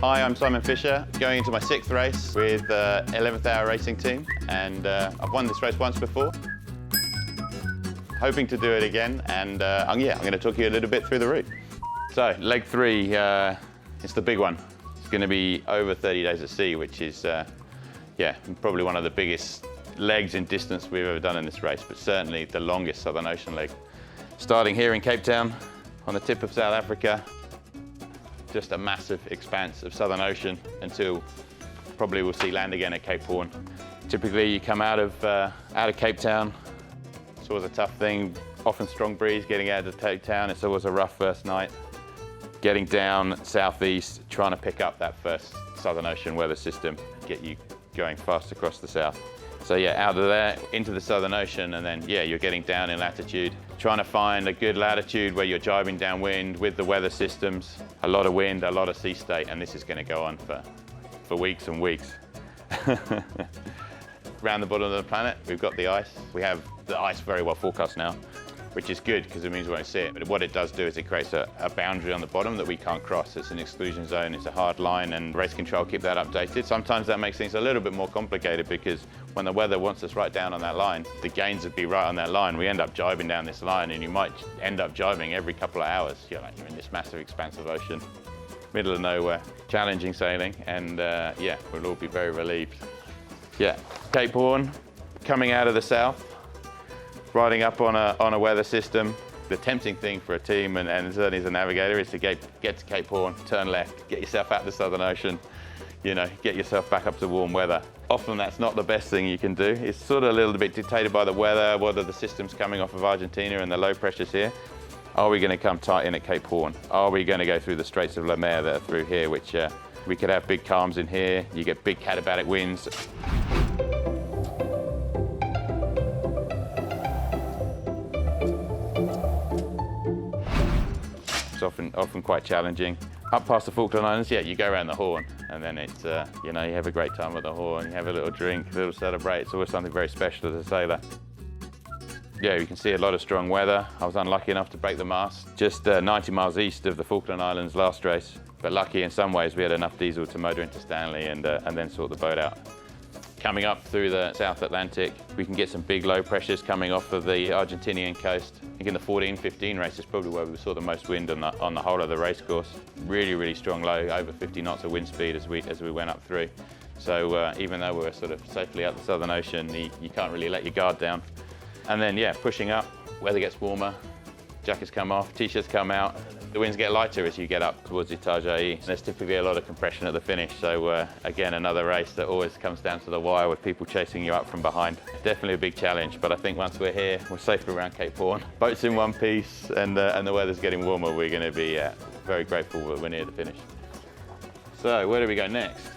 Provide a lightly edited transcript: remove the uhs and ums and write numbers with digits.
Hi, I'm Simon Fisher, going into my 6th race with 11th Hour Racing Team, and I've won this race once before. Hoping to do it again, and I'm going to talk you a little bit through the route. So, leg 3, it's the big one. It's going to be over 30 days at sea, which is probably one of the biggest legs in distance we've ever done in this race, but certainly the longest Southern Ocean leg. Starting here in Cape Town, on the tip of South Africa, just a massive expanse of Southern Ocean until probably we'll see land again at Cape Horn. Typically you come out of Cape Town, it's always a tough thing, often strong breeze getting out of Cape Town, it's always a rough first night. Getting down southeast, trying to pick up that first Southern Ocean weather system, get you going fast across the south. So yeah, out of there into the Southern Ocean, and then you're getting down in latitude, trying to find a good latitude where you're jibing downwind with the weather systems. A lot of wind, a lot of sea state, and this is going to go on for weeks and weeks. Around the bottom of the planet, we've got the ice. We have the ice very well forecast now, which is good because it means we won't see it. But what it does do is it creates a boundary on the bottom that we can't cross. It's an exclusion zone, it's a hard line, and race control keep that updated. Sometimes that makes things a little bit more complicated because when the weather wants us right down on that line, the gains would be right on that line. We end up jibing down this line, and you might end up jibing every couple of hours. You're in this massive expanse of ocean, middle of nowhere, challenging sailing, and we'll all be very relieved. Cape Horn, coming out of the south, riding up on a weather system. The tempting thing for a team, and certainly as a navigator, is to get to Cape Horn, turn left, get yourself out of the Southern Ocean, get yourself back up to warm weather. Often that's not the best thing you can do. It's sort of a little bit dictated by the weather, what are the systems coming off of Argentina and the low pressures here. Are we going to come tight in at Cape Horn? Are we going to go through the Straits of Le Maire that are through here, which we could have big calms in here, you get big katabatic winds. It's often quite challenging. Up past the Falkland Islands, you go around the Horn, and then it's, you have a great time at the Horn, you have a little drink, a little celebrate. It's always something very special as a sailor. You can see a lot of strong weather. I was unlucky enough to break the mast just 90 miles east of the Falkland Islands last race, but lucky in some ways we had enough diesel to motor into Stanley and then sort the boat out. Coming up through the South Atlantic, we can get some big low pressures coming off of the Argentinian coast. I think in the 14-15 race is probably where we saw the most wind on the whole of the race course. Really, really strong low, over 50 knots of wind speed as we went up through. So even though we were sort of safely out the Southern Ocean, you can't really let your guard down. And then pushing up, weather gets warmer, jackets come off, t-shirts come out. The winds get lighter as you get up towards Itajaí. There's typically a lot of compression at the finish, so again, another race that always comes down to the wire with people chasing you up from behind. Definitely a big challenge, but I think once we're here, we're safely around Cape Horn. Boat's in one piece, and the weather's getting warmer. We're going to be very grateful that we're near the finish. So where do we go next?